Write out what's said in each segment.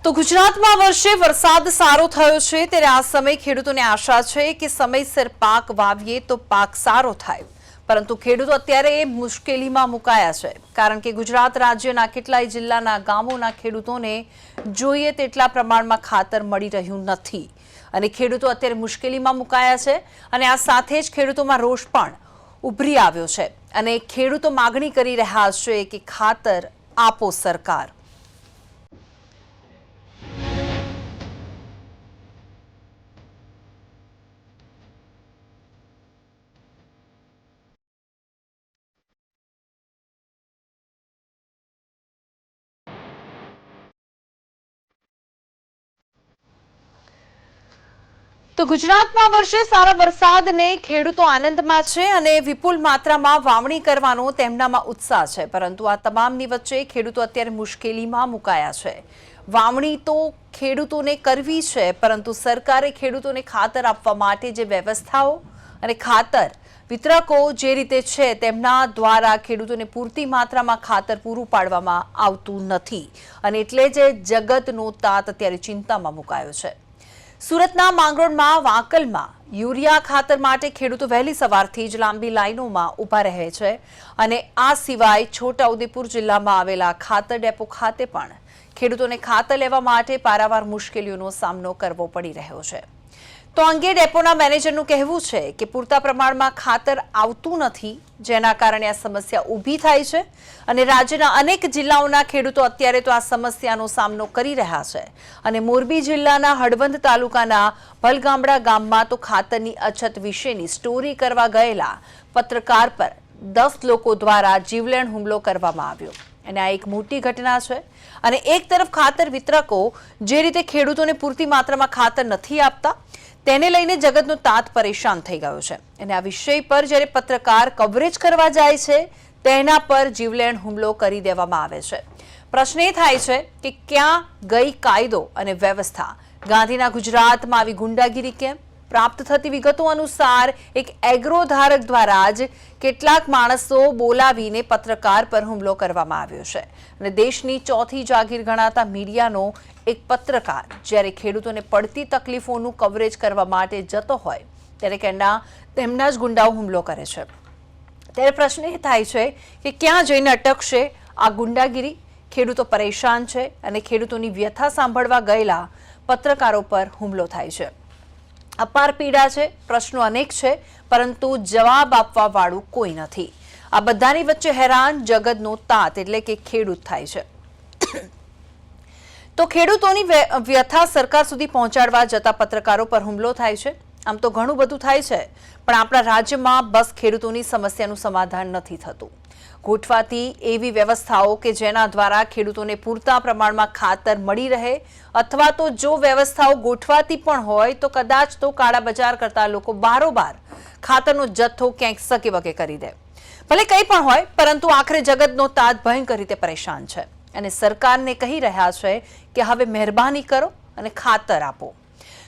તો ગુજરાતમાં વર્ષે વરસાદ સારો થયો છે ત્યારે આ સમય ખેડૂતોને આશા છે કે સમયસર પાક વાવીએ તો પાક સારો થાય, પરંતુ ખેડૂતો અત્યારે મુશ્કેલીમાં મુકાયા છે કારણ કે ગુજરાત રાજ્યના કેટલાય જિલ્લાના ગામોના ખેડૂતોને જોઈએ તેટલા પ્રમાણમાં ખાતર મળી રહ્યું નથી અને ખેડૂતો અત્યારે મુશ્કેલીમાં મુકાયા છે અને આ સાથે જ ખેડૂતોમાં રોષ પણ ઉભરી આવ્યો છે અને ખેડૂતો માગણી કરી રહ્યા છે કે ખાતર આપો સરકાર। તો ગુજરાતમાં વર્ષે સારા વરસાદને ખેડૂતો આનંદમાં છે અને વિપુલ માત્રામાં વાવણી કરવાનો તેમનામાં ઉત્સાહ છે, પરંતુ આ તમામની વચ્ચે ખેડૂતો અત્યારે મુશ્કેલીમાં મુકાયા છે। વાવણી તો ખેડૂતોને કરવી છે, પરંતુ સરકારે ખેડૂતોને ખાતર આપવા માટે જે વ્યવસ્થાઓ અને ખાતર વિતરકો જે રીતે છે તેમના દ્વારા ખેડૂતોને પૂરતી માત્રામાં ખાતર પૂરું પાડવામાં આવતું નથી અને એટલે જ જગતનો તાત અત્યારે ચિંતામાં મુકાયો છે। સુરતના માંગરોળમાં વાંકલમાં યુરિયા ખાતર માટે ખેડૂતો વહેલી સવારથી જ લાંબી લાઈનોમાં ઊભા રહે છે અને આ સિવાય છોટાઉદેપુર જિલ્લામાં આવેલા ખાતર ડેપો ખાતે પણ ખેડૂતોને ખાતર લેવા માટે પારાવાર મુશ્કેલીઓનો સામનો કરવો પડી રહ્યો છે। તો અંગે ડેપોના મેનેજરનું કહેવું છે કે પૂરતા પ્રમાણમાં ખાતર આવતું નથી, જેના કારણે આ સમસ્યા ઊભી થાય છે અને રાજ્યના અનેક જિલ્લાઓના ખેડૂતો અત્યારે તો આ સમસ્યાનો સામનો કરી રહ્યા છે અને મોરબી જિલ્લાના હળવદ તાલુકાના ભલગામડા ગામમાં તો ખાતરની અછત વિશેની સ્ટોરી કરવા ગયેલા પત્રકાર પર 10 લોકો દ્વારા જીવલેણ હુમલો કરવામાં આવ્યો અને આ એક મોટી ઘટના છે અને એક તરફ ખાતર વિતરકો જે રીતે ખેડૂતોને પૂરતી માત્રામાં ખાતર નથી આપતા તેને લઈને જગતનો તાત પરેશાન થઈ ગયો છે અને આ વિષય પર જ્યારે પત્રકાર કવરેજ કરવા જાય છે તેના પર જીવલેણ હુમલો કરી દેવામાં આવે છે। પ્રશ્ન એ થાય છે કે ક્યાં ગઈ કાયદો અને વ્યવસ્થા? ગાંધીના ગુજરાતમાં આવી ગુંડાગીરી કેમ? પ્રાપ્ત થતી વિગતો અનુસાર એક એગ્રો ધારક દ્વારા જ કેટલાક માણસો બોલાવીને પત્રકાર પર હુમલો કરવામાં આવ્યો છે અને દેશની ચોથી જાગીર ગણાતા મીડિયાનો એક પત્રકાર જ્યારે ખેડૂતોને પડતી તકલીફોનું કવરેજ કરવા માટે જતો હોય ત્યારે તેમના જ ગુંડાઓ હુમલો કરે છે। ત્યારે પ્રશ્ન એ થાય છે કે ક્યાં જઈને અટકશે આ ગુંડાગીરી? ખેડૂતો પરેશાન છે અને ખેડૂતોની વ્યથા સાંભળવા ગયેલા પત્રકારો પર હુમલો થાય છે। અપાર પીડા છે, પ્રશ્નો અનેક છે, પરંતુ જવાબ આપવા વાળું કોઈ નથી। આ બધાની વચ્ચે હેરાન જગતનો તાત એટલે કે ખેડૂત થાય છે। તો ખેડૂતોની વ્યથા સરકાર સુધી પહોંચાડવા જતા પત્રકારો પર હુમલો થાય છે। આમ તો ઘણું બધું થાય છે, પણ આપણા રાજ્યમાં બસ ખેડૂતોની સમસ્યાનું સમાધાન નથી થતું। ગોઠવાતી એવી વ્યવસ્થાઓ કે જેના દ્વારા ખેડૂતોને પૂરતા પ્રમાણમાં ખાતર મળી રહે, અથવા તો જો વ્યવસ્થાઓ ગોઠવાતી પણ હોય તો કદાચ તો કાળા બજાર કરતા લોકો બારોબાર ખાતરનો જથ્થો ક્યાંક સકે વકે કરી દે। ભલે કંઈ પણ હોય, પરંતુ આખરે જગતનો તાત ભયંકર રીતે પરેશાન છે અને સરકારને કહી રહ્યા છે કે હવે મહેરબાની કરો અને ખાતર આપો।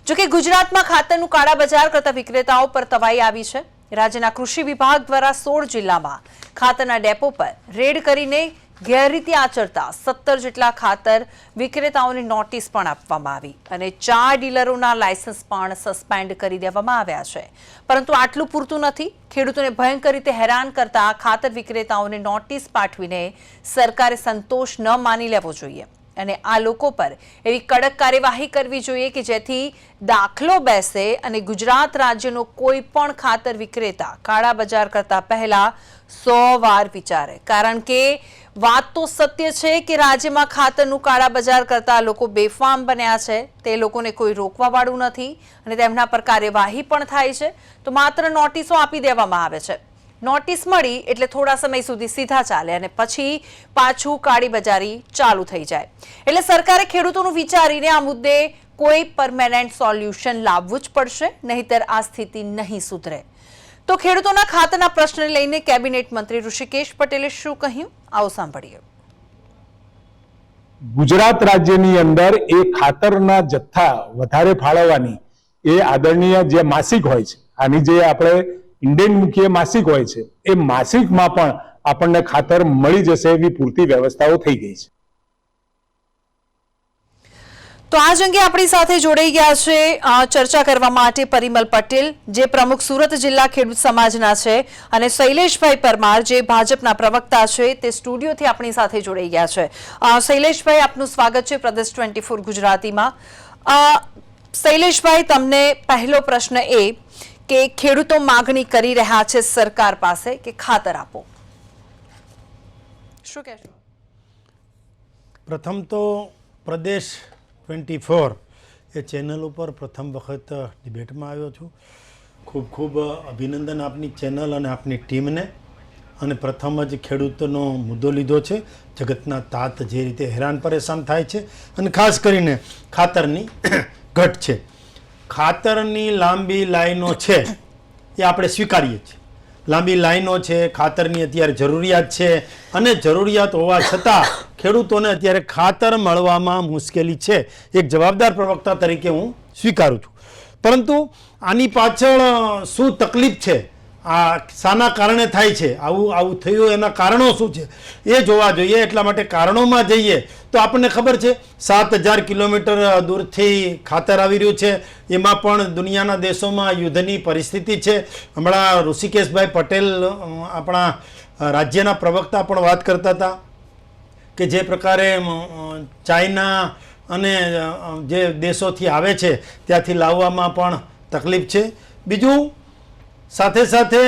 જોકે ગુજરાતમાં ખાતરનું કાળા બજાર કરતા વિક્રેતાઓ પર તવાઈ આવી છે। રાજ્યના કૃષિ વિભાગ દ્વારા 16 જિલ્લામાં ખાતરના ડેપો પર રેડ કરીને ગેરરીતિ આચરતા 17 જેટલા ખાતર વિક્રેતાઓને નોટિસ પણ આપવામાં આવી અને 4 ડીલરોના લાયસન્સ પણ સસ્પેન્ડ કરી દેવામાં આવ્યા છે। પરંતુ આટલું પૂરતું નથી। ખેડૂતોને ભયંકર રીતે હેરાન કરતા ખાતર વિક્રેતાઓને નોટિસ પાઠવીને સરકારે સંતોષ ન માની લેવો જોઈએ અને આ લોકો પર એવી કડક કાર્યવાહી કરવી જોઈએ કે જેથી દાખલો બેસે અને ગુજરાત રાજ્યનો કોઈ પણ ખાતર વિક્રેતા કાળા બજાર કરતા પહેલા 100 વાર વિચારે, કારણ કે વાત તો સત્ય છે કે રાજ્યમાં ખાતરનું કાળા બજાર કરતા લોકો બેફામ બન્યા છે। તે લોકોને કોઈ રોકવા વાળું નથી અને તેમના પર કાર્યવાહી પણ થાય છે, તો માત્ર નોટિસો આપી દેવામાં આવે છે। નોટિસ મળી એટલે થોડા સમય સુધી સીધા ચાલે અને પછી પાછું કાળી બજારી ચાલુ થઈ જાય। એટલે સરકારે ખેડૂતોનું વિચારીને આ મુદ્દે કોઈ પરમેનન્ટ સોલ્યુશન લાવવું જ પડશે, નહીતર આ સ્થિતિ નહીં સુધરે। તો ખેડૂતોના ખાતરના પ્રશ્નને લઈને કેબિનેટ મંત્રી ઋષિકેશ પટેલે શું કહ્યું, આવો સાંભળીએ। ગુજરાત રાજ્યની અંદર એ ખાતરના જથ્થા વધારે ફાળવવાની એ આદરણીય જે માસિક હોય છે, આની જે આપણે ઇન્ડિયન મુખ્ય માસિક હોય છે, એ માસિકમાં પણ આપણને ખાતર મળી જશે એવી પૂરતી વ્યવસ્થાઓ થઈ ગઈ છે। તો આ જ અંગે આપણી સાથે જોડાઈ ગયા છે ચર્ચા કરવા માટે પરિમલ પટેલ, જે પ્રમુખ સુરત જિલ્લા ખેડૂત સમાજના છે, અને શૈલેષભાઈ પરમાર, જે ભાજપના પ્રવક્તા છે, તે સ્ટુડિયોથી આપણી સાથે જોડાઈ ગયા છે. શૈલેષભાઈ, આપનું સ્વાગત છે પ્રદેશ 24 ગુજરાતીમાં. શૈલેષભાઈ, તમને પહેલો પ્રશ્ન એ કે ખેડૂતો માગણી કરી રહ્યા છે સરકાર પાસે કે ખાતર આપો, શું કહેશો? પ્રથમ તો પ્રદેશ 24 એ ચેનલ ઉપર પ્રથમ વખત ડિબેટમાં આવ્યો છું. ખૂબ ખૂબ અભિનંદન આપની ચેનલ અને આપની ટીમને. અને પ્રથમ જ ખેડૂતોનો મુદ્દો લીધો છે. જગતના તાત જે રીતે હેરાન પરેશાન થાય છે, અને ખાસ કરીને ખાતરની ઘટ છે. ખાતરની લાંબી લાઈનો છે એ આપણે સ્વીકારીએ છીએ. લાંબી લાઈનો છે, ખાતરની અત્યારે જરૂરિયાત છે, અને જરૂરિયાત હોવા છતાં ખેડૂતોને અત્યારે ખાતર મળવામાં મુશ્કેલી છે. એક જવાબદાર પ્રવક્તા તરીકે હું સ્વીકારું છું. પરંતુ આની પાછળ શું તકલીફ છે, આ શાના કારણે થાય છે, આવું થયું એના કારણો શું છે એ જોવા જોઈએ. એટલા માટે કારણોમાં જઈએ તો આપણને ખબર છે 7000 કિલોમીટર દૂરથી ખાતર આવી રહ્યું છે. એમાં પણ દુનિયાના દેશોમાં યુદ્ધની પરિસ્થિતિ છે. હમણાં ઋષિકેશભાઈ પટેલ, આપણા રાજ્યના પ્રવક્તા, પણ વાત કરતા હતા કે જે પ્રકારે ચાઇના અને જે દેશોથી આવે છે ત્યાંથી લાવવામાં પણ તકલીફ છે. બીજું, સાથે સાથે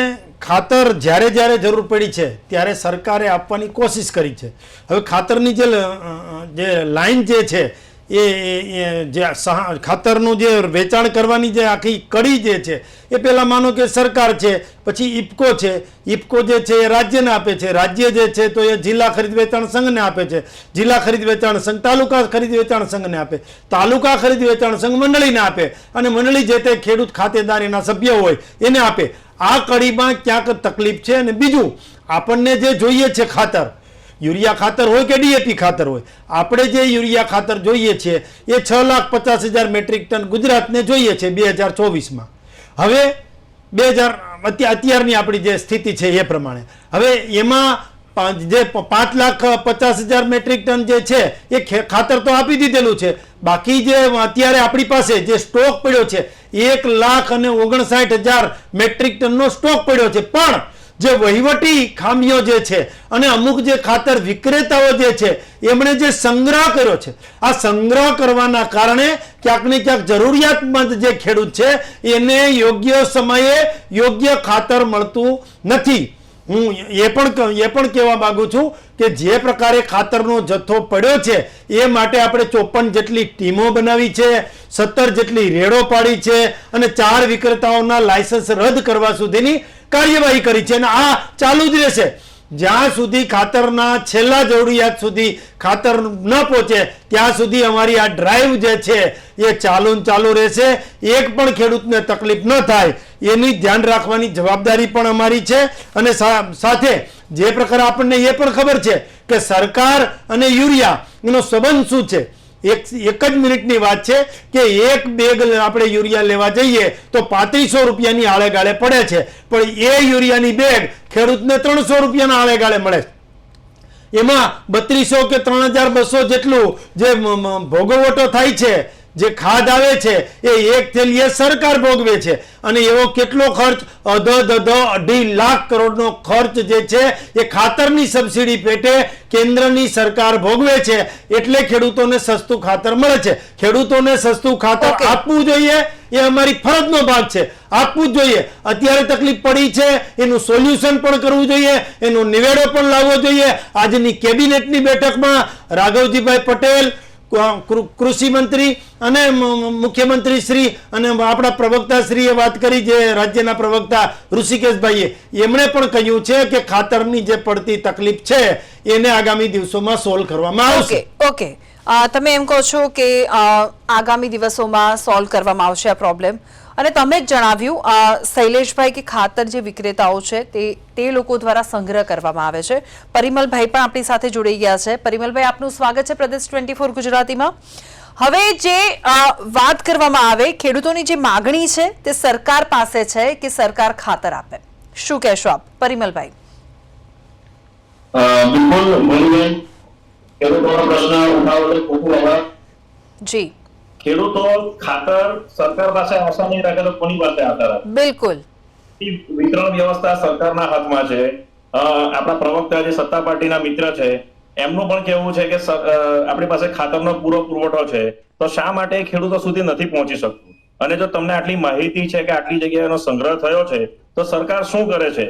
ખાતર જ્યારે જ્યારે જરૂર પડી છે ત્યારે સરકારે આપવાની કોશિશ કરી છે. હવે ખાતરની જે લાઈન જે છે એ જે ખાતરનું જે વેચાણ કરવાની જે આખી કડી જે છે એ પહેલાં માનો કે સરકાર છે, પછી ઇફકો છે. ઇફકો જે છે એ રાજ્યને આપે છે, રાજ્ય જે છે તો એ જિલ્લા ખરીદ વેચાણ સંઘને આપે છે, જિલ્લા ખરીદ વેચાણ સંઘ તાલુકા ખરીદ વેચાણ સંઘને આપે, તાલુકા ખરીદ વેચાણ સંઘ મંડળીને આપે, અને મંડળી જે તે ખેડૂત ખાતેદાર એના સભ્ય હોય એને આપે. આ કડીમાં ક્યાંક તકલીફ છે. અને બીજું, આપણને જે જોઈએ છે ખાતર, યુરિયા ખાતર હોય કે ડીએપી ખાતર હોય, આપણે જે યુરિયા ખાતર જોઈએ છે એ 6,50,000 મેટ્રિક ટન ગુજરાતને જોઈએ છે 2024માં. હવે અત્યારની આપણી જે સ્થિતિ છે એ પ્રમાણે હવે એમાં જે 5,50,000 મેટ્રિક ટન જે છે એ ખાતર તો આપી દીધેલું છે. બાકી જે અત્યારે આપણી પાસે જે સ્ટોક પડ્યો છે 1,59,000 મેટ્રિક ટનનો સ્ટોક પડ્યો છે. પણ જે વહીવટી ખામીઓ જે છે અને અમુક જે ખાતર વિક્રેતાઓ જે છે એમણે જે સંગ્રહ કર્યો છે, આ સંગ્રહ કરવાના કારણે ક્યાંક ને ક્યાંક જરૂરિયાતમંદ જે ખેડૂત છે એને યોગ્ય સમયે યોગ્ય ખાતર મળતું નથી. હું એ પણ કહેવા માંગુ છું કે જે પ્રકારે ખાતરનો જથ્થો પડ્યો છે એ માટે આપણે 54 જેટલી ટીમો બનાવી છે, 17 જેટલી રેડો પાડી છે, અને 4 વિક્રેતાઓના લાયસન્સ રદ કરવા સુધીની કાર્યવાહી કરી છે. અને આ ચાલુ જ રહેશે જ્યાં સુધી ખાતરના છેલ્લા જરૂરિયાત સુધી ખાતર ન પહોંચે ત્યાં સુધી અમારી આ ડ્રાઈવ જે છે એ ચાલુ રહેશે. એક પણ ખેડૂતને તકલીફ ન થાય એની ધ્યાન રાખવાની જવાબદારી પણ અમારી છે. અને સાથે જે પ્રકારે આપણને એ પણ ખબર છે કે સરકાર અને યુરિયા એનો સંબંધ શું છે. એક જ મિનિટની વાત છે કે એક બેગ આપણે યુરિયા લેવા જઈએ તો 3500 રૂપિયાની આળેગાળે પડે છે, પણ એ યુરિયાની બેગ ખેડૂતને 300 રૂપિયાના આળેગાળે મળે છે. એમાં 3200 કે 3200 જેટલું જે ભોગવટો થાય છે, જે ખાદ આવે છે એ એક થેલીએ સરકાર ભોગવે છે. અને એવો કેટલો ખર્ચ, 2.5 લાખ કરોડનો ખર્ચ જે છે એ ખાતરની સબસિડી પેટે કેન્દ્રની સરકાર ભોગવે છે. એટલે ખેડૂતોને સસ્તું ખાતર મળે છે. ખેડૂતોને સસ્તું ખાતર આપવું જોઈએ, એ અમારી ફરજનો ભાગ છે. આપવું જ જોઈએ. અત્યારે તકલીફ પડી છે એનું સોલ્યુશન પણ કરવું જોઈએ, એનો નિવેડો પણ લાવવો જોઈએ. આજની કેબિનેટની બેઠકમાં રાઘવજીભાઈ પટેલ, કૃષિ મંત્રી અને મુખ્યમંત્રી શ્રી અને આપણા પ્રવક્તા શ્રીએ વાત કરી, જે રાજ્યના પ્રવક્તા ઋષિકેશભાઈએ, એમણે પણ કહ્યું છે કે ખાતરની જે પડતી તકલીફ છે એને આગામી દિવસોમાં સોલ્વ કરવામાં આવશે. ઓકે, તમે એમ કહો છો કે આગામી દિવસોમાં સોલ્વ કરવામાં આવશે આ પ્રોબ્લેમ. અને તમે જ જણાવ્યું શૈલેષભાઈ કે ખાતર જે વિક્રેતાઓ છે તે લોકો દ્વારા સંગ્રહ કરવામાં આવે છે. પરિમલભાઈ પણ આપણી સાથે જોડાઈ ગયા છે. પરિમલભાઈ, આપનું સ્વાગત છે પ્રદેશ 24 ગુજરાતીમાં. હવે જે વાત કરવામાં આવે, ખેડૂતોની જે માગણી છે તે સરકાર પાસે છે કે સરકાર ખાતર આપે, શું કહેશો આપ પરિમલભાઈ? બિલકુલ, ખેડૂતોનો પ્રશ્ન ઉઠાવવાનો ખૂબ આભાર. જી, ખેડૂતો ખાતર સરકાર પાસે આશા નહીં રાખે તો કોની પાસે આશા રાખે? બિલકુલ. વિતરણ વ્યવસ્થા સરકારના હાથમાં છે. આપણા પ્રવક્તા જે સત્તા પાર્ટીના મિત્ર છે એમનું પણ કહેવું છે કે આપણી પાસે ખાતરનો પૂરો પુરવઠો છે, તો શા માટે ખેડૂતો સુધી નથી પહોંચી શકતું? અને જો તમને આટલી માહિતી છે કે આટલી જગ્યાએનો સંગ્રહ થયો છે તો સરકાર શું કરે છે?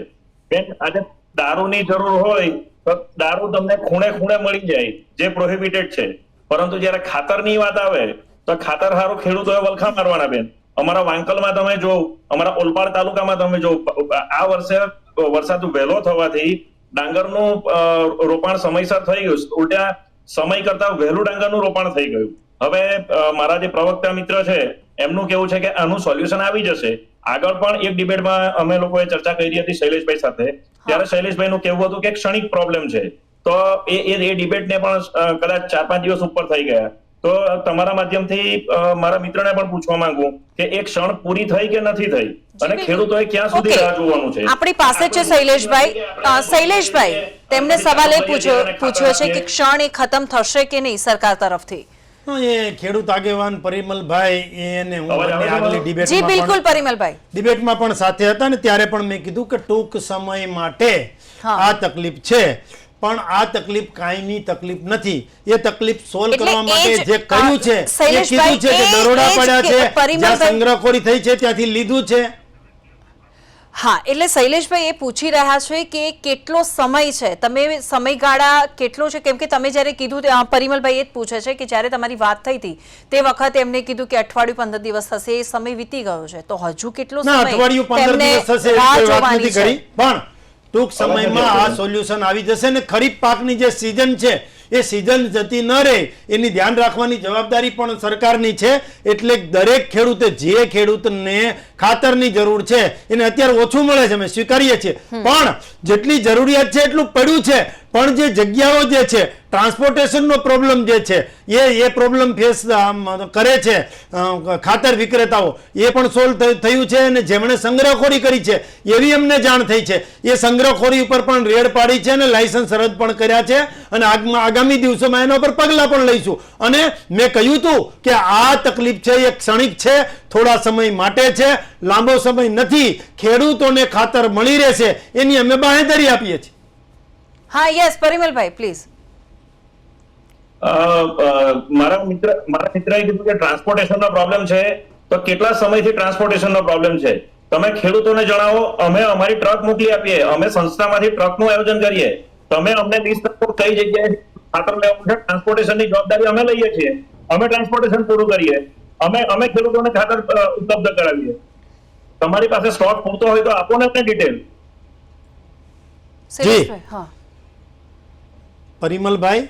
બેન, આજે દારૂની જરૂર હોય તો દારૂ તમને ખૂણે ખૂણે મળી જાય જે પ્રોહિબિટેડ છે, પરંતુ જયારે ખાતરની વાત આવે તો ખાતર હારું ખેડૂતોએ વલખા મારવાના. બેન, અમારા વાંકલમાં તમે જો, અમારા ઓલપાડ તાલુકામાં તમે જો, આ વર્ષે વરસાદ વહેલો થવાથી ડાંગરનું રોપાણ સમયસર થઈ ગયું, ઉલટા સમય કરતા વહેલું ડાંગરનું રોપાણ થઈ ગયું. હવે મારા જે પ્રવક્તા મિત્ર છે એમનું કેવું છે કે આનું સોલ્યુશન આવી જશે. આગળ પણ એક ડિબેટમાં અમે લોકોએ ચર્ચા કરી હતી શૈલેષભાઈ સાથે, ત્યારે શૈલેષભાઈનું કહેવું હતું કે ક્ષણિક પ્રોબ્લેમ છે, તો એ ડિબેટને પણ કદાચ 4-5 દિવસ ઉપર થઈ ગયા. તો તમારા માધ્યમથી મારા મિત્રને પણ પૂછવા માંગુ કે એક ક્ષણ પૂરી થઈ કે નથી થઈ અને ખેડૂતોએ ક્યાં સુધી રાહ જોવાનું છે? આપણી પાસે છે શૈલેષભાઈ, તેમને સવાલ એ પૂછ્યો છે કે ક્ષણ એ ખતમ થશે કે નહીં સરકાર તરફથી? એ ખેડૂત આગેવાન પરિમલભાઈ એને હું બંને આગલી જી બિલકુલ પરિમલભાઈ ડિબેટમાં પણ સાથે હતા ને ત્યારે પણ મેં કીધું કે ટૂંક સમય માટે આ તકલીફ છે, પણ આ તકલીફ કાયમી તકલીફ નથી. એ તકલીફ સોલ્વ કરવા માટે જે કર્યું છે એ કીધું છે કે દરોડા પડ્યા છે, જ્યાં સંગ્રહખોરી થઈ છે ત્યાંથી લીધું છે. હા, એટલે શૈલેષભાઈ એ પૂછી રહ્યા છે કે કેટલો સમય છે, તમે સમયગાળા કેટલો છે? કેમ કે તમે જ્યારે કીધું, પરિમલભાઈ એ જ પૂછે છે કે જ્યારે તમારી વાત થઈ હતી તે વખતે એમને કીધું કે અઠવાડિયું 15 દિવસ થશે, એ સમય વીતી ગયો છે, તો હજુ કેટલો સમય અઠવાડિયું 15 દિવસ થશે એ વાત નથી કરી, પણ ટૂંક સમયમાં આ સોલ્યુશન આવી જશે ને ખરીફ પાકની જે સીઝન છે એ સીઝન જતી ન રહે એની ધ્યાન રાખવાની જવાબદારી પણ સરકારની છે. એટલે દરેક ખેડૂતે, જે ખેડૂતને ખાતરની જરૂર છે એને અત્યારે ઓછું મળે છે, અમે સ્વીકારીએ છીએ, પણ જેટલી જરૂરિયાત છે એટલું પડ્યું છે, પણ જે જગ્યાઓ જે છે, ટ્રાન્સપોર્ટેશનનો પ્રોબ્લેમ જે છે એ પ્રોબ્લેમ ફેસ કરે છે ખાતર વિક્રેતાઓ, એ પણ સોલ્વ થયું છે. અને જેમણે સંગ્રહખોરી કરી છે એવી અમને જાણ થઈ છે, એ સંગ્રહખોરી ઉપર પણ રેડ પાડી છે અને લાયસન્સ રદ પણ કર્યા છે, અને આગામી દિવસોમાં એના પર પગલાં પણ લઈશું. અને મેં કહ્યું હતું કે આ તકલીફ છે એ ક્ષણિક છે, થોડા સમય માટે છે, લાંબો સમય નથી. ખેડૂતોને ખાતર મળી રહેશે એની અમે બાંહેધરી આપીએ છીએ. હા, યસ પરિમલભાઈ પ્લીઝ. મારા મિત્રએ કીધું કે ટ્રાન્સપોર્ટેશનનો પ્રોબ્લેમ છે, તો કેટલા સમયથી ટ્રાન્સપોર્ટેશનનો પ્રોબ્લેમ છે તમે ખેડૂતોને જણાવો. અમે અમારી ટ્રક મોકલી આપીએ, અમે સંસ્થામાંથી ટ્રકનું આયોજન કરીએ, તમે અમને લિસ્ટ આપો કઈ જગ્યાએ ખાતર લેવું છે, ટ્રાન્સપોર્ટેશનની જવાબદારી અમે લઈએ છીએ, અમે ટ્રાન્સપોર્ટેશન પૂરું કરીએ, અમે ખેડૂતોને ખાતર ઉપલબ્ધ કરાવીએ. તમારી પાસે સ્ટોક પૂરતો હોય તો આપો ને અમને ડિટેલ. હા પરિમલભાઈ,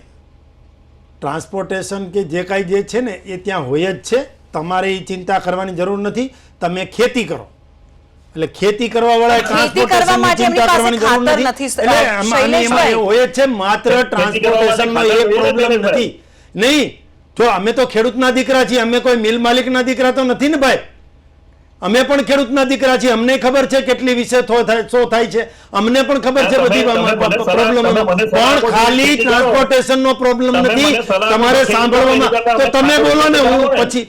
ટ્રાન્સપોર્ટેશન કે જે કાંઈ જે છે ને એ ત્યાં હોય જ છે, તમારે એ ચિંતા કરવાની જરૂર નથી. તમે ખેતી કરો એટલે ખેતી કરવા વાળા ટ્રાન્સપોર્ટેશનની ચિંતા કરવાની જરૂર નથી. એટલે એમાં એવું હોય જ છે, માત્ર ટ્રાન્સપોર્ટેશનનો એક પ્રોબ્લેમ નથી. નહીં, જો અમે તો ખેડૂતના દીકરા છીએ, અમે કોઈ મિલ માલિકના દીકરા તો નથી ને ભાઈ, અમે પણ ખેડૂતના દીકરા છીએ, અમને ખબર છે કેટલી વિશે શું થાય છે, અમને પણ ખબર છે બધી પ્રોબ્લેમ, પણ ખાલી ટ્રાન્સપોર્ટેશનનો પ્રોબ્લેમ નથી. તમારે સાંભળવામાં તો તમે બોલો ને, હું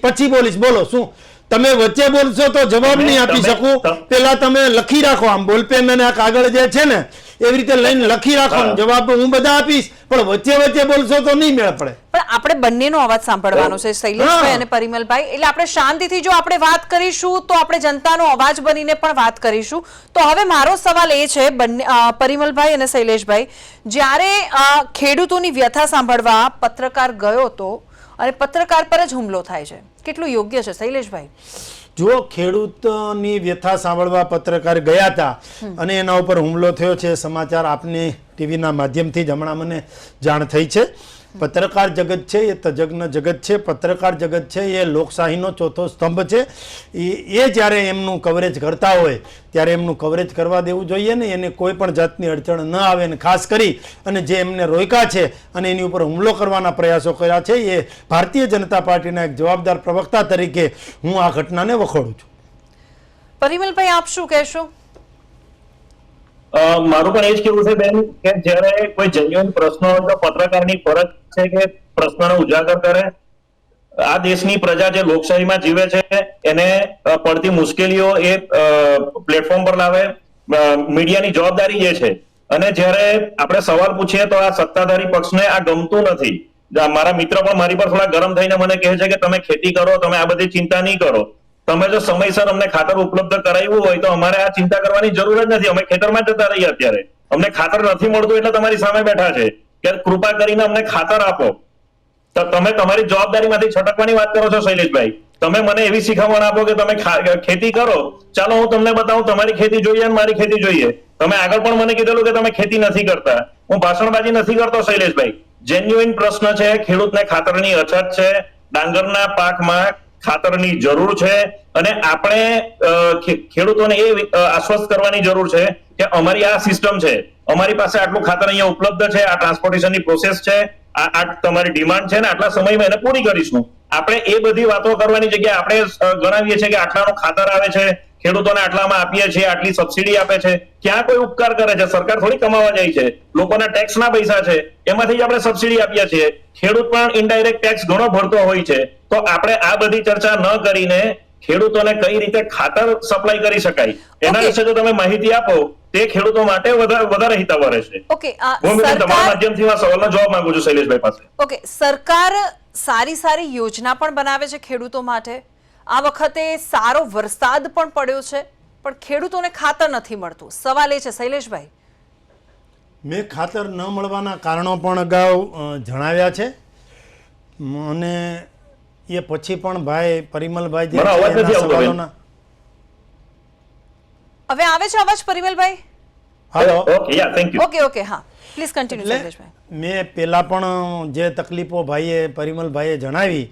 પછી બોલીશ. બોલો, શું તમે વચ્ચે બોલશો તો જવાબ નહીં આપી શકું. પેલા તમે લખી રાખો, આમ બોલપેન અને આ કાગળ જે છે ને એવી રીતે લઈને લખી રાખો, જવાબ હું બધા આપીશ, પણ વચ્ચે બોલશો તો નહીં મેળ પડે. પણ આપણે બંનેનો અવાજ સાંભળવાનો છે, શૈલેષભાઈ અને પરિમલભાઈ. એટલે આપણે શાંતિથી જો આપણે વાત કરીશું તો આપણે જનતાનો અવાજ બનીને પણ વાત કરીશું. તો હવે મારો સવાલ એ છે, પરિમલભાઈ અને શૈલેષભાઈ, જ્યારે ખેડૂતોની વ્યથા સાંભળવા પત્રકાર ગયો હતો અને પત્રકાર પર જ હુમલો થાય છે, કેટલું યોગ્ય છે શૈલેષભાઈ? જો ખેડૂતની વ્યથા સાંભળવા પત્રકાર ગયા હતા અને એના ઉપર હુમલો થયો છે, સમાચાર આપને ટીવીના માધ્યમથી જ હમણાં મને જાણ થઈ છે. પત્રકાર જગત છે એ તજજ્ઞ જગત છે, પત્રકાર જગત છે એ લોકશાહીનો ચોથો સ્તંભ છે. એ જ્યારે એમનું કવરેજ કરતા હોય ત્યારે એમનું કવરેજ કરવા દેવું જોઈએ ને, એને કોઈ પણ જાતની અડચણ ન આવે. ને ખાસ કરી અને જે એમને રોક્યા છે અને એની ઉપર હુમલો કરવાના પ્રયાસો કર્યા છે, એ ભારતીય જનતા પાર્ટીના એક જવાબદાર પ્રવક્તા તરીકે હું આ ઘટનાને વખોડું છું. પરિમલભાઈ, આપ શું કહેશો? મારું પણ એ જ કેવું છે બેન કે જયારે કોઈ જેન્યુઅન પ્રશ્ન હોય તો પત્રકારની ફરજ છે કે પ્રશ્નનો ઉજાગર કરે, આ દેશની પ્રજા જે લોકશાહીમાં જીવે છે એને પડતી મુશ્કેલીઓ એ પ્લેટફોર્મ પર લાવે, મીડિયાની જવાબદારી એ છે. અને જ્યારે આપણે સવાલ પૂછીએ તો આ સત્તાધારી પક્ષને આ ગમતું નથી. મારા મિત્ર પણ મારી પર થોડા ગરમ થઈને મને કહે છે કે તમે ખેતી કરો, તમે આ બધી ચિંતા નહીં કરો. તમે જો સમયસર અમને ખાતર ઉપલબ્ધ કરાવ્યું હોય તો અમારે આ ચિંતા કરવાની જરૂર જ નથી. અમે ખેતરમાં જતા રહીએ. અત્યારે અમને ખાતર નથી મળતું એટલે તમારી સામે બેઠા છે કે કૃપા કરીને અમને ખાતર આપો. તો તમે તમારી જવાબદારીમાંથી છટકવાની વાત કરો છો શૈલેષભાઈ. તમે મને એવી શીખવણ આપો કે તમે ખેતી કરો, ચાલો હું તમને બતાવું તમારી ખેતી જોઈએ અને મારી ખેતી જોઈએ. તમે આગળ પણ મને કીધેલું કે તમે ખેતી નથી કરતા. હું ભાષણબાજી નથી કરતો શૈલેષભાઈ. જેન્યુઇન પ્રશ્ન છે. ખેડૂતને ખાતરની અછત છે, ડાંગરના પાકમાં ખાતરની જરૂર છે અને આપણે ખેડૂતોને એ આશ્વસ્ત કરવાની જરૂર છે કે અમારી આ સિસ્ટમ છે, અમારી પાસે આટલું ખાતર અહીંયા ઉપલબ્ધ છે, આ ટ્રાન્સપોર્ટેશનની પ્રોસેસ છે, આ તમારી ડિમાન્ડ છે ને આટલા સમયમાં એને પૂરી કરીશું. આપણે એ બધી વાતો કરવાની જગ્યાએ આપણે ગણાવીએ છીએ કે આટલાનું ખાતર આવે છે, ખેડૂતોને આટલામાં આપીએ છીએ, આટલી સબસિડી આપે છે. ક્યાં કોઈ ઉપકાર કરે છે? સરકાર થોડી કમાવા જાય છે. લોકોના ટેક્સના પૈસા છે, એમાંથી જ આપણે સબસિડી આપીએ છીએ. ખેડૂત પણ ઇનડાયરેક્ટ ટેક્સ ઘણો ભરતો હોય છે. તો આપણે આ બધી ચર્ચા ન કરીને ખેડૂતોને કઈ રીતે ખાતર સપ્લાય કરી શકાય એના વિશે જો તમે માહિતી આપો તે ખેડૂતો માટે વધારે હિતાવહ રહેશે. ઓકે, હું તમારા માધ્યમથી આ સવાલનો જવાબ માંગુ છું શૈલેષભાઈ પાસે. ઓકે, સરકાર સારી યોજના પણ બનાવે છે ખેડૂતો માટે. આ વખતે સારો વરસાદ પણ પડ્યો છે પણ ખેડૂતોને ખાતર નથી મળતું. સવાલ એ છે શૈલેષભાઈ. મેં ખાતર ન મળવાના કારણો પણ અગાઉ જણાવ્યા છે અને એ પછી પણ ભાઈ પરિમલભાઈ જે સવાલોના હવે આવે છે અવાજ Parimalbhai? Hello. Okay, yeah, thank you. Okay, હા, પ્લીઝ કન્ટિન્યુ શૈલેષભાઈ. મેં પહેલા પણ જે તકલીફો પરિમલભાઈએ જણાવી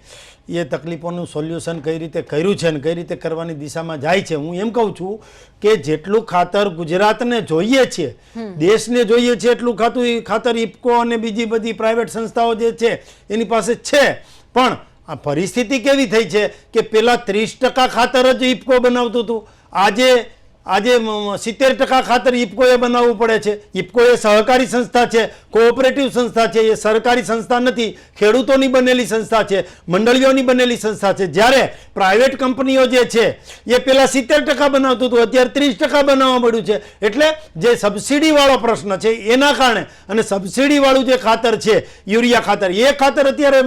એ તકલીફોનું સોલ્યુશન કઈ રીતે કર્યું છે અને કઈ રીતે કરવાની દિશામાં જાય છે. હું એમ કહું છું કે જેટલું ખાતર ગુજરાતને જોઈએ છે, દેશને જોઈએ છે, એટલું ખાતર ઇફકો અને બીજી બધી પ્રાઇવેટ સંસ્થાઓ જે છે એની પાસે છે. પણ આ પરિસ્થિતિ કેવી થઈ છે કે પેલા 30% ખાતર જ ઇફકો બનાવતું હતું. આજે 70% ખાતર ઇફકોએ બનાવવું પડે છે. ઇફકો એ સહકારી સંસ્થા છે, કોઓપરેટિવ સંસ્થા છે, એ સરકારી સંસ્થા નથી, ખેડૂતોની બનેલી સંસ્થા છે, મંડળીઓની બનેલી સંસ્થા છે. જ્યારે પ્રાઇવેટ કંપનીઓ જે છે એ પેલા 70% બનાવતું હતું, અત્યારે 30% બનાવવા મળ્યું છે. એટલે જે સબસિડી વાળો પ્રશ્ન છે એના કારણે અને સબસિડી વાળું જે ખાતર છે યુરિયા ખાતર, એ ખાતર અત્યારે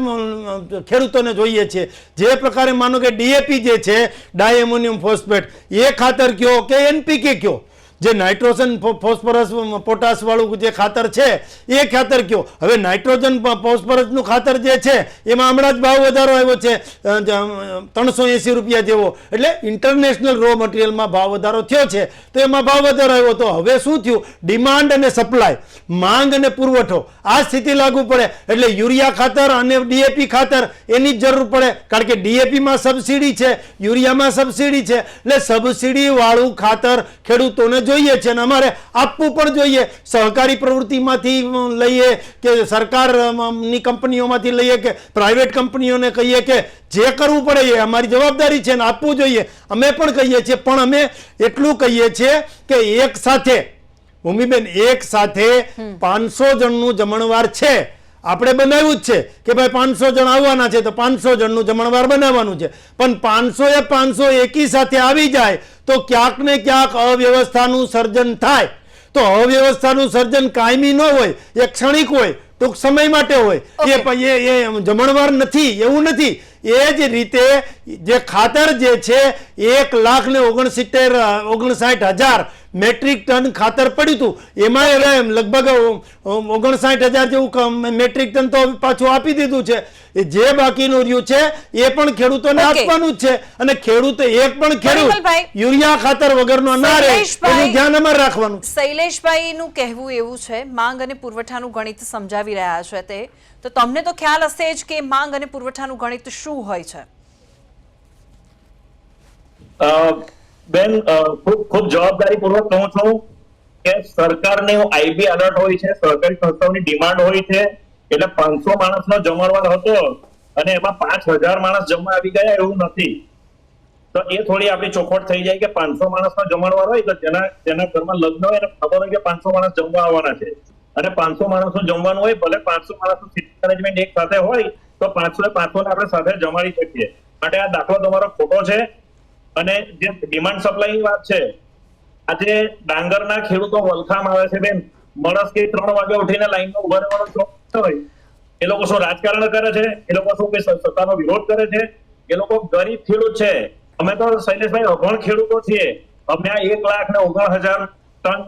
ખેડૂતોને જોઈએ છે. જે પ્રકારે માનો કે ડીએપી જે છે, ડાયએમોનિયમ ફોસ્ફેટ, એ ખાતર કયો કે એનપીકે કયો, જે નાઇટ્રોજન ફોસ્ફરસ પોટાશ વાળું જે ખાતર છે એ ખાતર કયો. હવે નાઇટ્રોજન ફોસ્ફરસનું ખાતર જે છે એમાં હમણાં જ ભાવ વધારો આવ્યો છે 380 રૂપિયા જેવો. એટલે ઇન્ટરનેશનલ રો મટીરિયલમાં ભાવ વધારો થયો છે તો એમાં ભાવ વધારો આવ્યો. તો હવે શું થયું? ડિમાન્ડ અને સપ્લાય, માંગ અને પુરવઠો, આ સ્થિતિ લાગુ પડે એટલે યુરિયા ખાતર અને ડીએપી ખાતર એની જ જરૂર પડે. કારણ કે ડીએપીમાં સબસિડી છે, યુરિયામાં સબસિડી છે. એટલે સબસિડી વાળું ખાતર ખેડૂતોને જોઈએ છે અને અમારે આપવું પણ જોઈએ. સહકારી પ્રવૃત્તિમાંથી લઈએ કે સરકારની કંપનીઓમાંથી લઈએ કે પ્રાઇવેટ કંપનીઓને કહીએ કે જે કરવું પડે એ અમારી જવાબદારી છે ને આપવું જોઈએ. અમે પણ કહીએ છીએ. પણ અમે એટલું કહીએ છીએ કે એક સાથે ભૂમિબેન, એક સાથે 500 જણનું જમણવાર છે. આપણે બનાવ્યું જ છે કે ભાઈ 500 જણ આવવાના છે તો 500 જણનું જમણવાર બનાવવાનું છે. પણ 500 એકી સાથે આવી જાય તો ક્યાંક ને ક્યાંક અવ્યવસ્થાનું સર્જન થાય. તો અવ્યવસ્થાનું સર્જન કાયમી ન હોય, એ ક્ષણિક હોય, ટૂંક સમય માટે હોય. એ જમણવાર નથી, એવું નથી. એ જ રીતે જે ખાતર જે છે 1,59,000 મેટ્રિક ટન ખાતર પડ્યું હતું. એમાં હવે લગભગ 59,000 જેવું મેટ્રિક ટન તો પાછું આપી દીધું છે. જે બાકીનું રહ્યું છે એ પણ ખેડૂતોને આપવાનું જ છે. અને ખેડૂત યુરિયા ખાતર વગરનો ના રહે એનું ધ્યાન અમારે રાખવાનું. શૈલેષભાઈનું કહેવું એવું છે માંગ અને પુરવઠાનું ગણિત સમજાવી રહ્યા છે તે. તો તમને તો ખ્યાલ હશે જ કે માંગ અને પુરવઠાનું ગણિત શું હોય છે. બેન, ખૂબ જવાબદારી પૂર્વક કહું છું કે સરકારને આઈબી એલર્ટ હોય છે, સરકારી સંસ્થાઓની ડિમાન્ડ હોય છે. એટલે 500 માણસનો જમણવાર હતો અને એમાં 5,000 માણસ જમવા આવી ગયા એવું નથી. તો એ થોડી આપણી ચોખવટ થઈ જાય કે 500 માણસનો જમણવાર હોય તો જેના ઘરમાં લગ્ન હોય એને ખબર હોય કે 500 માણસ જમવા આવવાના છે અને 500 માણસનું જમવાનું હોય, ભલે 500 માણસનું સિટિંગ અરેન્જમેન્ટ એક સાથે હોય તો 500 આપણે સાથે જમાડી શકીએ. માટે આ દાખલો તમારો ખોટો છે. અને જે ડિમાન્ડ સપ્લાયની વાત છે, આજે ડાંગરના ખેડૂતો વલખામાં આવે છે બેન, માણસ કે 3 વાગે ઉઠીને લાઈનમાં ઉભા રહેવાનો શોખ હોય. એ લોકો શું રાજકારણ કરે છે? એ લોકો શું કે સત્તાનો વિરોધ કરે છે? એ લોકો ગરીબ ખેડૂત છે. અમે તો શૈલેષભાઈ અભણ ખેડૂતો છીએ. અમને આ 1,19,000 ટન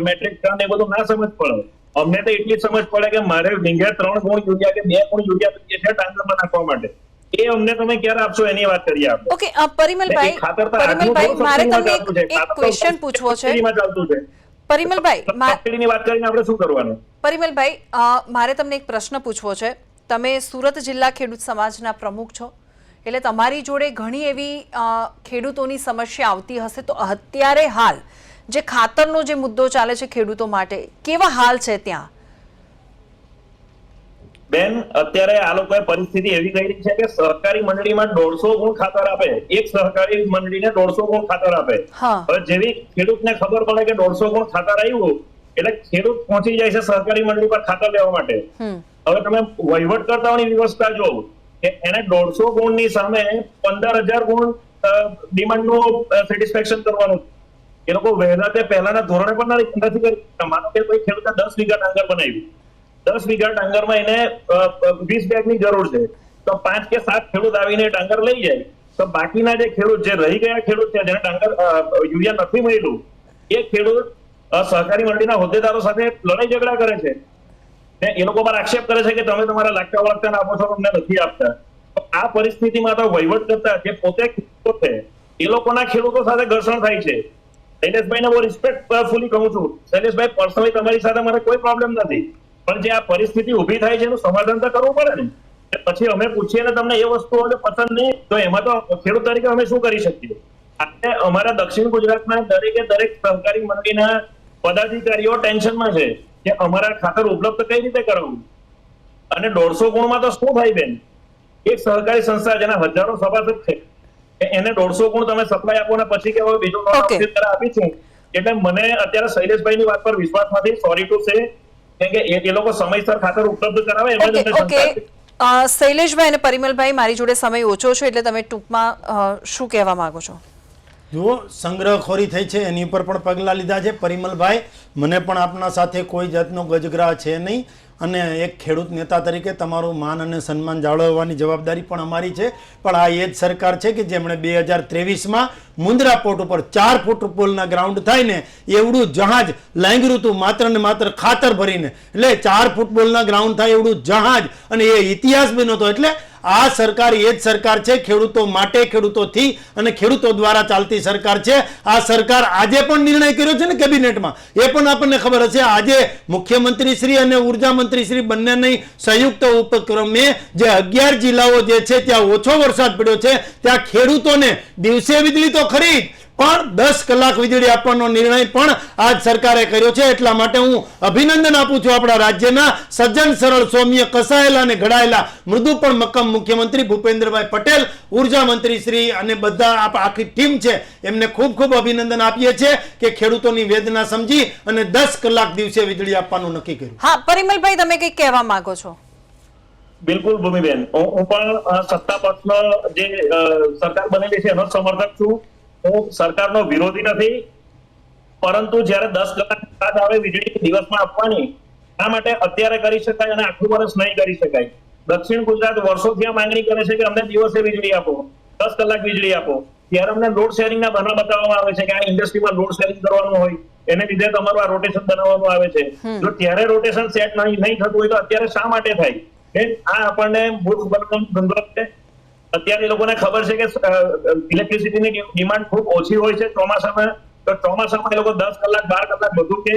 મેટ્રિક ટન એ બધું ના સમજ પડે. અમને તો એટલી જ સમજ પડે કે મારે વીંઘે 3 ગુણ યુરિયા કે 2 ગુણ યુરિયા જોઈએ છે ડાંગરમાં નાખવા માટે. એ અમને તમે ક્યારે આપશો એની વાત કરીએ આપણે. ઓકે, પરિમલભાઈ મારે તમને એક ક્વેશ્ચન પૂછવો છે. પરિમલભાઈ સબસિડીની વાત કરીને આપણે શું કરવાનું? પરિમલભાઈ, મારે તમને એક પ્રશ્ન પૂછવો છે. તમે સુરત જિલ્લા ખેડૂત સમાજના પ્રમુખ છો, એટલે તમારી જોડે ઘણી એવી ખેડૂતોની સમસ્યા આવતી હશે. તો અત્યારે હાલ જે ખાતરનો જે મુદ્દો ચાલે છે ખેડૂતો માટે, કેવા હાલ છે ત્યાં? બેન, અત્યારે આ લોકોએ પરિસ્થિતિ એવી કરી છે કે સહકારી મંડળીમાં 150 ગુણ ખાતર આપે. એક સહકારી મંડળીને 150 ગુણ ખાતર આપે. હવે જેવી ખેડૂતને ખબર પડે કે 150 ગુણ ખાતર આવ્યું, એટલે ખેડૂત પહોંચી જાય છે સહકારી મંડળી પર ખાતર લેવા માટે. હવે તમે વહીવટકર્તાઓની વ્યવસ્થા જો કે એને 150 ગુણની સામે 15,000 ગુણ ડિમાન્ડનું સેટિસ્ફેક્શન કરવાનું. એ લોકો વહેલા તે પહેલાના ધોરણે પણ નથી કરી. માનો કે કોઈ ખેડૂતે 10 વીઘા ડાંગર બનાવ્યું, 10 વીઘા ડાંગરમાં એને 20 બેગની જરૂર છે, તો 5 કે 7 ખેડૂત આવીને ડાંગર લઈ જાય, તો બાકીના જે ખેડૂત, જે રહી ગયા ખેડૂત છે, જેને ડાંગર યુરિયા નથી મળ્યું, એ ખેડૂત સહકારી મંડળીના હોદ્દેદારો સાથે લડાઈ ઝઘડા કરે છે. એ લોકો પર આક્ષેપ કરે છે કે તમે તમારા લાગતા વળગતા આપો છો, અમને નથી આપતા. આ પરિસ્થિતિમાં તો વહીવટ કરતા જે પોતે ખેડૂતો છે, એ લોકોના ખેડૂતો સાથે ઘર્ષણ થાય છે. શૈલેષભાઈને બહુ રિસ્પેક્ટફુલી કહું છું, શૈલેષભાઈ પર્સનલી તમારી સાથે મારે કોઈ પ્રોબ્લેમ નથી, પણ જે આ પરિસ્થિતિ ઉભી થાય છે એનું સમાધાન તો કરવું પડે ને. પછી અમે પૂછીએ ને તમને એ વસ્તુઓ પસંદ નહીં, તો એમાં તો ખેડૂત તરીકે અમે શું કરી શકીએ? આજે અમારા દક્ષિણ ગુજરાતના દરેક સહકારી મંડળીના પદાધિકારીઓ ટેન્શનમાં છે કે અમારા ખાતર ઉપલબ્ધ કઈ રીતે કરાવવું. અને 150 ગુણમાં તો શું થાય બેન? એક સહકારી સંસ્થા જેના હજારો સભાસદ છે, એને 150 ગુણ તમે સપ્લાય આપો ને પછી કે બીજું આપીશું. એટલે મને અત્યારે શૈલેષભાઈની વાત પર વિશ્વાસ નથી. સોરી ટુ સે, કે એ લોકો સમયસર ખાતર ઉપલબ્ધ કરાવે એમાં જ અમને શંકા છે. શૈલેષભાઈ અને પરિમલભાઈ, મારી જોડે સમય ઓછો છે, એટલે તમે ટૂંકમાં શું કહેવા માંગો છો? જુઓ, સંગ્રહખોરી થઈ છે એની ઉપર પણ પગલાં લીધા છે. પરિમલભાઈ, મને પણ આપના સાથે કોઈ જાતનો ગજગ્રાહ છે નહીં, અને એક ખેડૂત નેતા તરીકે તમારું માન અને સન્માન જાળવવાની જવાબદારી પણ અમારી છે. પણ આ એ જ સરકાર છે કે જેમણે 2023માં મુન્દ્રા પોર્ટ ઉપર 4 ફૂટ પુલના ગ્રાઉન્ડ થાય ને એવડું જહાજ લાંગર્યું હતું, માત્ર ને માત્ર ખાતર ભરીને. એટલે 4 ફૂટ પુલના ગ્રાઉન્ડ થાય એવડું જહાજ, અને એ ઇતિહાસ બન્યો હતો. એટલે આ સરકાર એ જ સરકાર છે, ખેડૂતો માટે, ખેડૂતોથી અને ખેડૂતો દ્વારા ચાલતી સરકાર છે. આ સરકાર આજે પણ નિર્ણય કર્યો છે ને કેબિનેટમાં, એ પણ આપણને ખબર હશે. આજે મુખ્યમંત્રી શ્રી અને ઉર્જા મંત્રી શ્રી બંનેની સંયુક્ત ઉપક્રમે જે 11 જિલ્લાઓ જે છે ત્યાં ઓછો વરસાદ પડ્યો છે, ત્યાં ખેડૂતોને દિવસે વીજળી તો ખરી પણ 10 કલાક વીજળી આપવાનો નિર્ણય પણ આજ સરકારે કર્યો છે. એટલા માટે હું અભિનંદન આપું છું આપણા રાજ્યના સજ્જન, સરળ, સૌમ્ય, કસાયેલા અને ઘડાયેલા, મૃદુ પણ મક્કમ મુખ્યમંત્રી ભૂપેન્દ્રભાઈ પટેલ, ઉર્જા મંત્રી શ્રી અને બધા આખી ટીમ છે, એમને ખૂબ ખૂબ અભિનંદન આપીએ છીએ કે ખેડૂતોની વેદના સમજી અને 10 કલાક દિવસે વીજળી આપવાનું નક્કી કર્યું. હા, પરિમલભાઈ, તમે કંઈક કહેવા માંગો છો? બિલકુલ ભૂમિબેન, હું પણ સત્તા પક્ષનો જે સરકાર બનેલી છે એનો સમર્થક છું. હું સરકારનો વિરોધી નથી, પરંતુ જ્યારે 10 કલાક બાદ આવે વીજળી દિવસમાં આપવાની, આ માટે અત્યારે કરી શકાય અને આખું વર્ષ નહીં કરી શકાય. દક્ષિણ ગુજરાત વર્ષોથી આ માંગણી કરે છે કે અમને દિવસે વીજળી આપો, 10 કલાક વીજળી આપો. ત્યારે અમને લોડ શેરિંગના બહાના બતાવવામાં આવે છે કે આ ઇન્ડસ્ટ્રીમાં લોડ શેરિંગ કરવાનું હોય, એને લીધે તમારું આ રોટેશન બનાવવાનું આવે છે. જો ત્યારે રોટેશન સેટ નહીં થતું હોય તો અત્યારે શા માટે થાય? આ આપણને મૂર્ખ બનાવવાનો ધંધો છે. અત્યારે લોકોને ખબર છે કે ઇલેક્ટ્રિસિટીની ડિમાન્ડ ખૂબ ઓછી હોય છે ચોમાસામાં, તો ચોમાસામાં એ લોકો 10 કલાક 12 કલાક બધું કે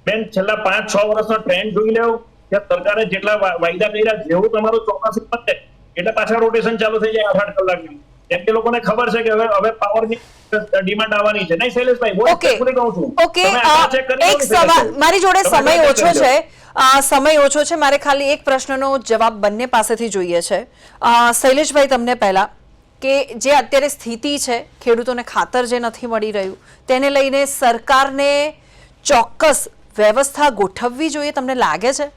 બેન છેલ્લા 5-6 વર્ષનો ટ્રેન્ડ જોઈ લેવો કે સરકારે જેટલા વાયદા કર્યા, જેવું તમારું ચોમાસું પતે એટલે પાછા રોટેશન ચાલુ થઈ જાય 8-8 કલાકનું. કેમ કે લોકોને ખબર છે કે હવે પાવરની ડિમાન્ડ આવવાની છે. નહીં શૈલેષભાઈ, બહુ કહું છું. ઓકે, એક સવાલ, મારી જોડે સમય ઓછો છે, સમય ઓછો છે, મારે ખાલી એક પ્રશ્નનો જવાબ બંને પાસેથી જોઈએ છે. શૈલેષભાઈ, તમને પહેલા કે જે અત્યારે સ્થિતિ છે, ખેડૂતોને ખાતર જે નથી મળી રહ્યું, તેને લઈને સરકારને ચોક્કસ વ્યવસ્થા ગોઠવવી જોઈએ, તમને લાગે છે?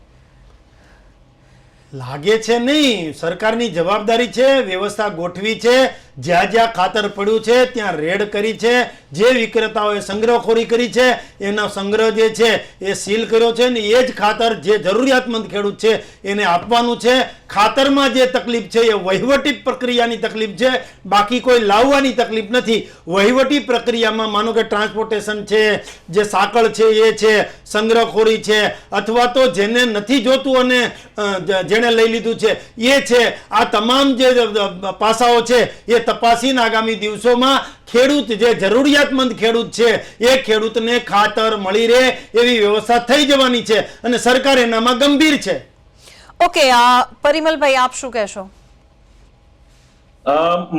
લાગે છે નહીં, સરકારની જવાબદારી છે, વ્યવસ્થા ગોઠવી છે, જ્યાં જ્યાં ખાતર પડ્યું છે ત્યાં રેડ કરી છે, જે વિક્રેતાઓએ સંગ્રહખોરી કરી છે એનો સંગ્રહ જે છે એ સીલ કર્યો છે ને એ જ ખાતર જે જરૂરિયાતમંદ ખેડૂત છે એને આપવાનું છે. ખાતરમાં જે તકલીફ છે એ વહીવટી પ્રક્રિયાની તકલીફ છે, બાકી કોઈ લાવવાની તકલીફ નથી. વહીવટી પ્રક્રિયામાં માનો કે ટ્રાન્સપોર્ટેશન છે, જે સાંકળ છે એ છે, સંગ્રહખોરી છે, અથવા તો જેને નથી જોતું અને જેણે લઈ લીધું છે એ છે, આ તમામ જે પાસાઓ છે એ તપાસીને આગામી દિવસોમાં ખેડૂત જે જરૂરિયાતમંદ ખેડૂત છે એ ખેડૂતને ખાતર મળી રહે એવી વ્યવસ્થા થઈ જવાની છે અને સરકાર એનામાં ગંભીર છે. ઓકે, પરિમલભાઈ આપ શું કહેશો?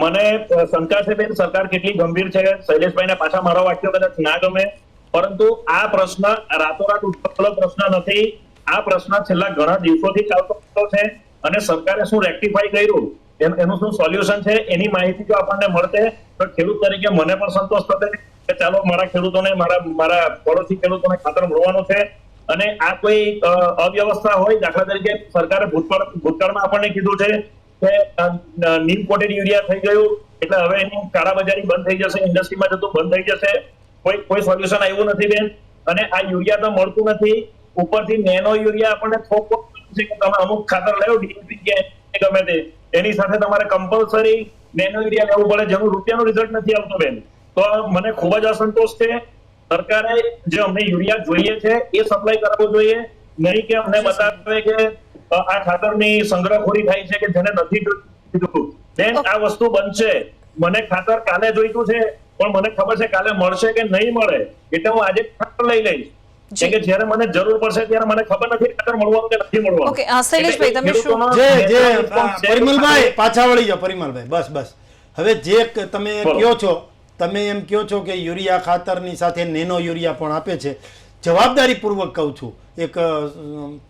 મને શંકા છે બેન, સરકાર કેટલી ગંભીર છે. શૈલેષભાઈને પાછા મારો વાક્યો કદાચ ના ગમે, પરંતુ આ પ્રશ્ન રાતોરાત ઉઠેલો પ્રશ્ન નથી. આ પ્રશ્ન છેલ્લા ઘણા દિવસોથી ચાલતો છે અને સરકારે શું રેક્ટિફાઈ કર્યું, એનું શું સોલ્યુશન છે એની માહિતી જો આપણને મળતે તો ખેડૂત તરીકે મને પણ સંતોષ થશે કે ચાલો મારા ખેડૂતોને, મારા પડોશી ખેડૂતોને ખાતર મળવાનું છે. અને આ કોઈ અવ્યવસ્થા હોય, દાખલા તરીકે સરકારે ભૂતકાળમાં આપણને કીધું છે કે નીમ કોટેડ યુરિયા થઈ ગયું એટલે હવે એની કાળાબજારી બંધ થઈ જશે, ઇન્ડસ્ટ્રીમાં જતું બંધ થઈ જશે. કોઈ સોલ્યુશન આવ્યું નથી બેન. અને આ યુરિયા તો મળતું નથી, ઉપરથી નેનો યુરિયા આપણને થોડું છે કે તમે અમુક ખાતર લેવો ડીએપી કે ગમે તે, એની સાથે તમારે કમ્પલસરી નેનો યુરિયા લેવું પડે, જેનું રૂપિયાનું રિઝલ્ટ નથી આવતું બેન. તો મને ખૂબ જ અસંતોષ છે. સરકારે જે અમને યુરિયા જોઈએ છે એ સપ્લાય કરવો જોઈએ, નહીં કે અમને બતાવે કે આ ખાતરની સંગ્રહખોરી થાય છે કે જેને નથી જોઈતું. બેન આ વસ્તુ બનશે. મને ખાતર કાલે જોઈતું છે પણ મને ખબર છે કાલે મળશે કે નહીં મળે, એટલે હું આજે ખાતર લઈ લઈશ કે જ્યારે મને જરૂર પડશે ત્યારે મને ખબર નથી ખાતર મળવાનું કે નથી મળવાનું. ઓકે, શૈલેષભાઈ તમે શું? પરિમલભાઈ પાછા વળી જાઓ. પરિમલભાઈ બસ હવે જે તમે કહો છો, તમે એમ કહો છો કે યુરિયા ખાતરની સાથે નેનો યુરિયા પણ આપે છે. જવાબદારીપૂર્વક કહું છું એક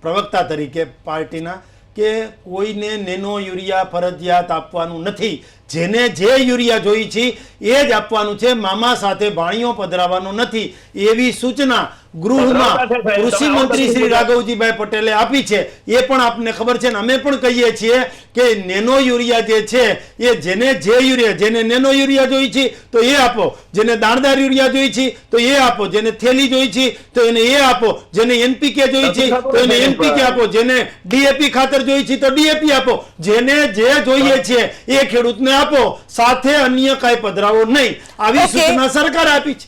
પ્રવક્તા તરીકે પાર્ટીના, કે કોઈને નેનો યુરિયા ફરજિયાત આપવાનું નથી. જેને જે યુરિયા જોઈ છે એ જ આપવાનું છે, મામા સાથે ભાણીઓ પધરાવવાનો નથી એવી સૂચના ગૃહમાં કૃષિ મંત્રી શ્રી રાઘવજીભાઈ પટેલે આપી છે. એ પણ આપને ખબર છે ને અમે પણ કહીએ છીએ કે નેનો યુરિયા જે છે એ જેને નેનો યુરિયા જોઈ છે તો એ આપો, જેને દાણદાર યુરિયા જોઈ છે તો એ આપો, જેને થેલી જોઈ છે તો એને એ આપો, જેને એનપીકે જોઈ છે તો એને એનપીકે આપો, જેને ડીએપી ખાતર જોઈ છે તો ડીએપી આપો, જેને જે જોઈએ છે એ ખેડૂતને આપો, સાથે અન્ય કઈ પધરાવો નહીં. આવી સૂચના સરકારે આપી છે.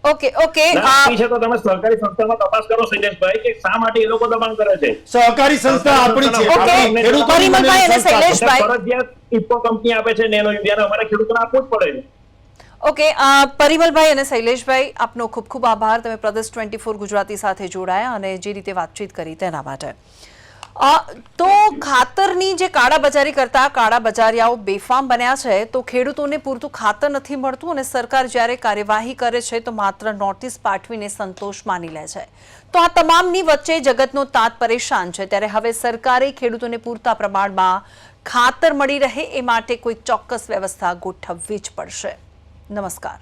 ઓકે તો તમે સરકારી સંસ્થામાં તપાસ કરો શૈલેષભાઈ કે શા માટે એ લોકો દબાણ કરે છે. સહકારી સંસ્થા આપણી છે, પરિમલભાઈ અને શૈલેષભાઈ ફરજિયાત ઇફકો કંપની આપે છે નેનો યુરિયા, અમારે ખેડૂતોને આપવું જ પડે. ઓકે, પરિમલભાઈ અને શૈલેષભાઈ આપનો ખૂબ ખૂબ આભાર. તમે પ્રદેશ 24 ગુજરાતી સાથે જોડાયા અને જે રીતે વાતચીત કરી તેના માટે. તો ખાતરની જે કાળાબજારી કરતા કાળાબજારીયાઓ બેફામ બન્યા છે, તો ખેડૂતોને પૂરતું ખાતર નથી મળતું અને સરકાર જ્યારે કાર્યવાહી કરે છે તો માત્ર નોટિસ પાઠવીને સંતોષ માની લે છે. તો આ તમામની વચ્ચે જગતનો તાત પરેશાન છે. ત્યારે હવે સરકારે ખેડૂતોને પૂરતા પ્રમાણમાં ખાતર મળી રહે એ માટે કોઈ ચોક્કસ વ્યવસ્થા ગોઠવવી જ પડશે. નમસ્કાર.